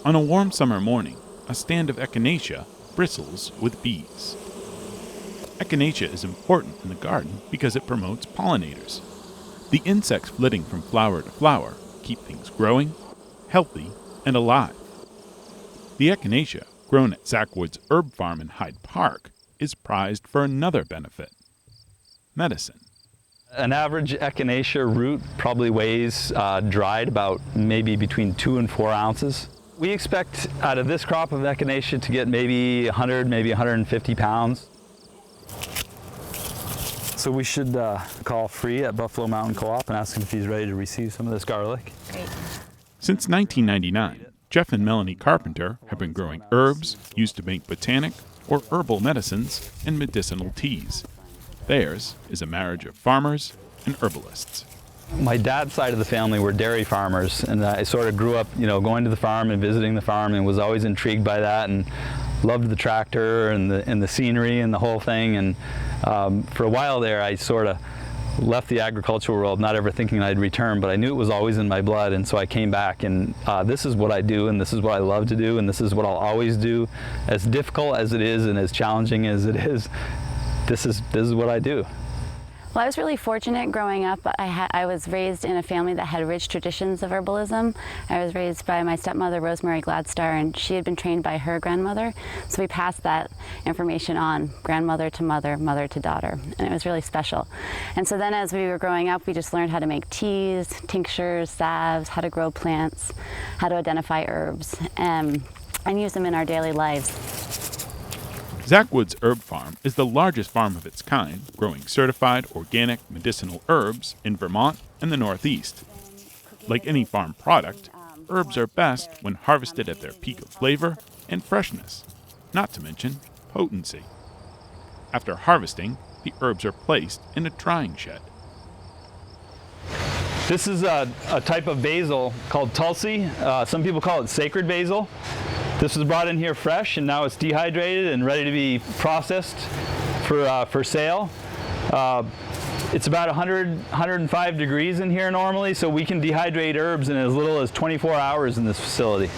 On a warm summer morning, a stand of echinacea bristles with bees. Echinacea is important in the garden because it promotes pollinators. The insects flitting from flower to flower keep things growing, healthy, and alive. The echinacea, grown at Zack herb farm in Hyde Park, is prized for another benefit: medicine. An average echinacea root probably weighs dried about maybe between 2 and 4 ounces. We expect out of this crop of echinacea to get maybe 100, maybe 150 pounds. So we should call Free at Buffalo Mountain Co-op and ask him if he's ready to receive some of this garlic. Great. Since 1999, Jeff and Melanie Carpenter have been growing herbs used to make botanic or herbal medicines and medicinal teas. Theirs is a marriage of farmers and herbalists. My dad's side of the family were dairy farmers, and I sort of grew up, going to the farm and visiting the farm, and was always intrigued by that, and loved the tractor and the scenery and the whole thing. And for a while there, I sort of left the agricultural world, not ever thinking I'd return, but I knew it was always in my blood, and so I came back, and this is what I do, and this is what I love to do, and this is what I'll always do. As difficult as it is and as challenging as it is, this is what I do. Well, I was really fortunate growing up. I was raised in a family that had rich traditions of herbalism. I was raised by my stepmother, Rosemary Gladstar, and she had been trained by her grandmother. So we passed that information on, grandmother to mother, mother to daughter, and it was really special. And so then as we were growing up, we just learned how to make teas, tinctures, salves, how to grow plants, how to identify herbs, and use them in our daily lives. Zack Herb Farm is the largest farm of its kind, growing certified organic medicinal herbs in Vermont and the Northeast. Like any farm product, herbs are best when harvested at their peak of flavor and freshness, not to mention potency. After harvesting, the herbs are placed in a drying shed. This is a type of basil called Tulsi. Some people call it sacred basil. This was brought in here fresh, and now it's dehydrated and ready to be processed for sale. It's about 105 degrees in here normally, so we can dehydrate herbs in as little as 24 hours in this facility.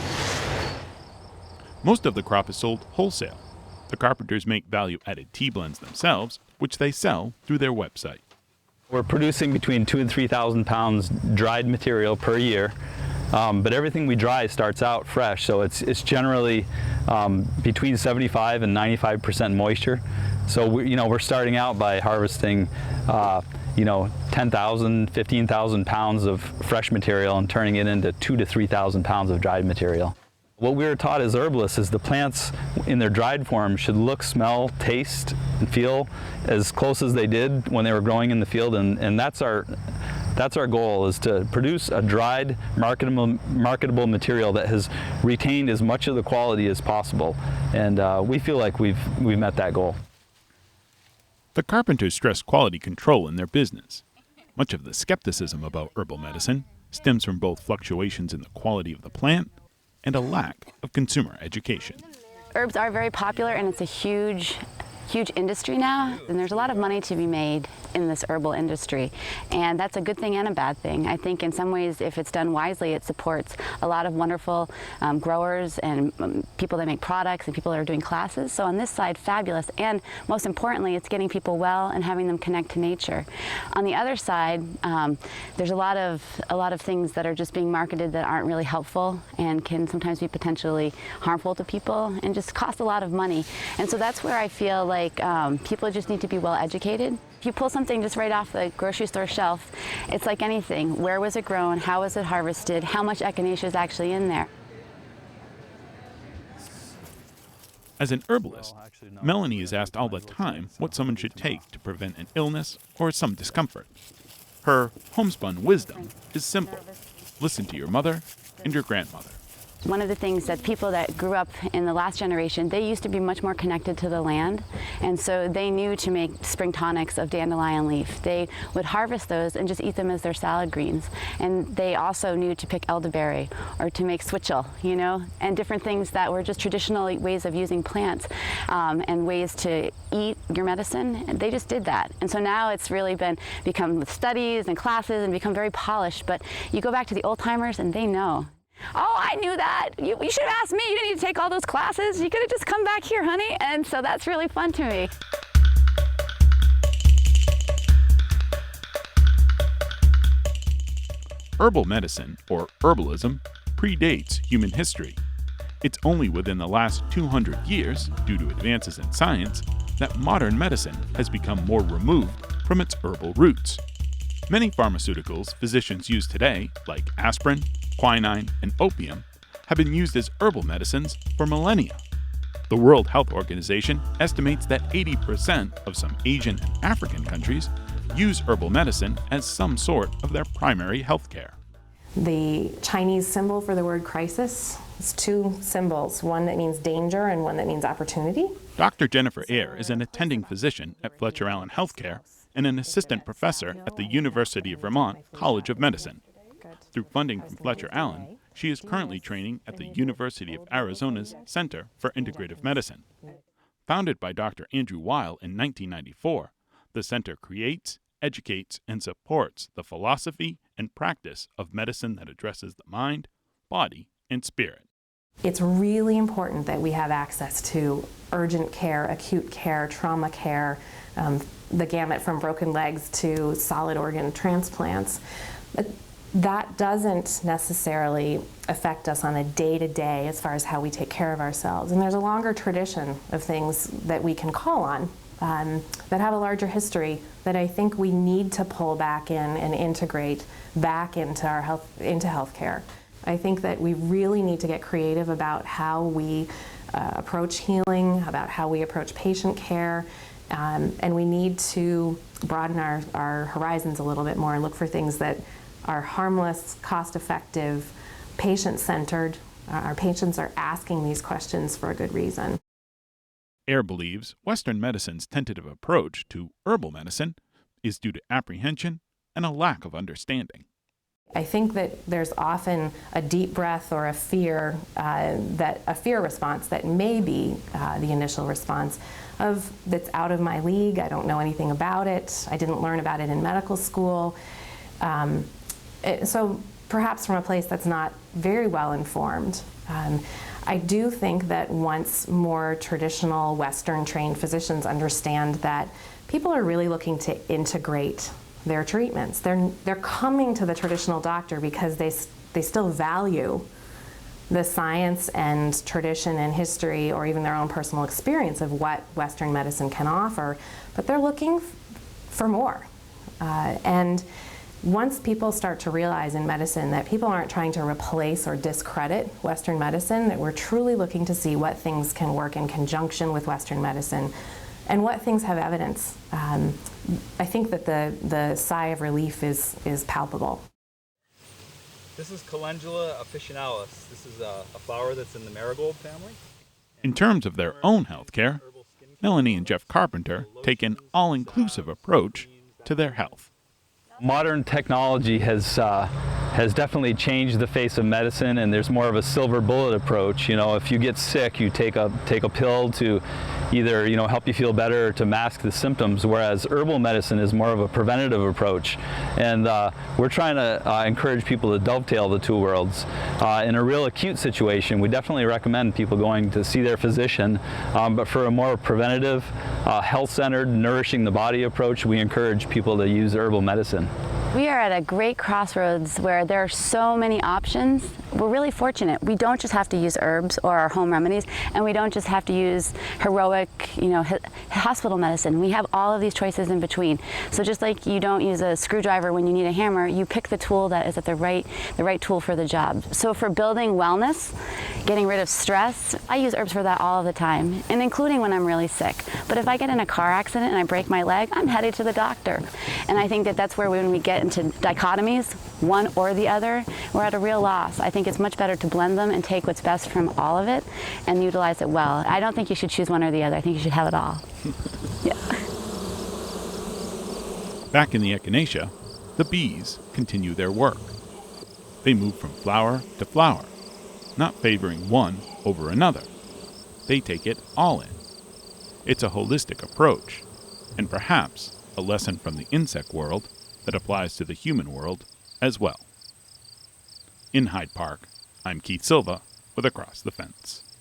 Most of the crop is sold wholesale. The Carpenters make value-added tea blends themselves, which they sell through their website. We're producing between 2,000 and 3,000 pounds dried material per year. But everything we dry starts out fresh, so it's generally between 75 and 95% moisture. So we're starting out by harvesting 10,000, 15,000 pounds of fresh material and turning it into 2,000 to 3,000 pounds of dried material. What we were taught as herbalists is the plants in their dried form should look, smell, taste, and feel as close as they did when they were growing in the field, and that's our goal, is to produce a dried, marketable material that has retained as much of the quality as possible. And we feel like we've met that goal. The Carpenters stress quality control in their business. Much of the skepticism about herbal medicine stems from both fluctuations in the quality of the plant and a lack of consumer education. Herbs are very popular, and it's a huge industry now, and there's a lot of money to be made in this herbal industry, and that's a good thing and a bad thing. I think in some ways, if it's done wisely, it supports a lot of wonderful growers and people that make products and people that are doing classes. So on this side, fabulous, and most importantly, it's getting people well and having them connect to nature. On the other side, there's a lot of things that are just being marketed that aren't really helpful and can sometimes be potentially harmful to people and just cost a lot of money. And so that's where I feel like people just need to be well educated. If you pull something just right off the grocery store shelf, it's like anything. Where was it grown? How was it harvested? How much echinacea is actually in there? As an herbalist, Melanie is asked all the time what someone should take to prevent an illness or some discomfort. Her homespun wisdom is simple. Listen to your mother and your grandmother. One of the things that people that grew up in the last generation, they used to be much more connected to the land, and so they knew to make spring tonics of dandelion leaf. They would harvest those and just eat them as their salad greens. And they also knew to pick elderberry or to make switchel, and different things that were just traditional ways of using plants and ways to eat your medicine. And they just did that. And so now it's really become with studies and classes and become very polished, but you go back to the old timers and they know. Oh, I knew that. You should have asked me. You didn't need to take all those classes. You could have just come back here, honey. And so that's really fun to me. Herbal medicine, or herbalism, predates human history. It's only within the last 200 years, due to advances in science, that modern medicine has become more removed from its herbal roots. Many pharmaceuticals physicians use today, like aspirin, quinine, and opium, have been used as herbal medicines for millennia. The World Health Organization estimates that 80% of some Asian and African countries use herbal medicine as some sort of their primary health care. The Chinese symbol for the word crisis is two symbols, one that means danger and one that means opportunity. Dr. Jennifer Eyre is an attending physician at Fletcher Allen Healthcare and an assistant professor at the University of Vermont College of Medicine. Through funding from Fletcher Allen, she is currently training at the University of Arizona's Center for Integrative Medicine. Founded by Dr. Andrew Weil in 1994, the center creates, educates, and supports the philosophy and practice of medicine that addresses the mind, body, and spirit. It's really important that we have access to urgent care, acute care, trauma care, the gamut from broken legs to solid organ transplants. But that doesn't necessarily affect us on a day-to-day as far as how we take care of ourselves. And there's a longer tradition of things that we can call on that have a larger history that I think we need to pull back in and integrate back into our healthcare. I think that we really need to get creative about how we approach healing, about how we approach patient care, and we need to broaden our horizons a little bit more and look for things that are harmless, cost-effective, patient-centered. Our patients are asking these questions for a good reason. Eyre believes Western medicine's tentative approach to herbal medicine is due to apprehension and a lack of understanding. I think that there's often a deep breath or a fear response that may be the initial response of that's out of my league. I don't know anything about it. I didn't learn about it in medical school. So perhaps from a place that's not very well informed. I do think that once more traditional Western trained physicians understand that people are really looking to integrate their treatments. They're coming to the traditional doctor because they still value the science and tradition and history or even their own personal experience of what Western medicine can offer, but they're looking for more. And once people start to realize in medicine that people aren't trying to replace or discredit Western medicine, that we're truly looking to see what things can work in conjunction with Western medicine and what things have evidence, I think that the sigh of relief is palpable. This is Calendula officinalis. This is a flower that's in the marigold family. In terms of their own health care, Melanie and Jeff Carpenter take an all-inclusive approach to their health. Modern technology has definitely changed the face of medicine, and there's more of a silver bullet approach. You know, if you get sick, you take a pill to either help you feel better or to mask the symptoms. Whereas herbal medicine is more of a preventative approach, and we're trying to encourage people to dovetail the two worlds. In a real acute situation, we definitely recommend people going to see their physician. But for a more preventative, health-centered, nourishing the body approach, we encourage people to use herbal medicine. We are at a great crossroads where there are so many options. We're really fortunate. We don't just have to use herbs or our home remedies, and we don't just have to use heroic, hospital medicine. We have all of these choices in between. So just like you don't use a screwdriver when you need a hammer, you pick the tool that is at the right tool for the job. So for building wellness, getting rid of stress, I use herbs for that all of the time, and including when I'm really sick. But if I get in a car accident and I break my leg, I'm headed to the doctor. And I think that that's where when we get into dichotomies, one or the other, we're at a real loss. I think it's much better to blend them and take what's best from all of it and utilize it well. I don't think you should choose one or the other. I think you should have it all. Yeah. Back in the echinacea, the bees continue their work. They move from flower to flower, not favoring one over another. They take it all in. It's a holistic approach, and perhaps a lesson from the insect world that applies to the human world as well. In Hyde Park, I'm Keith Silva with Across the Fence.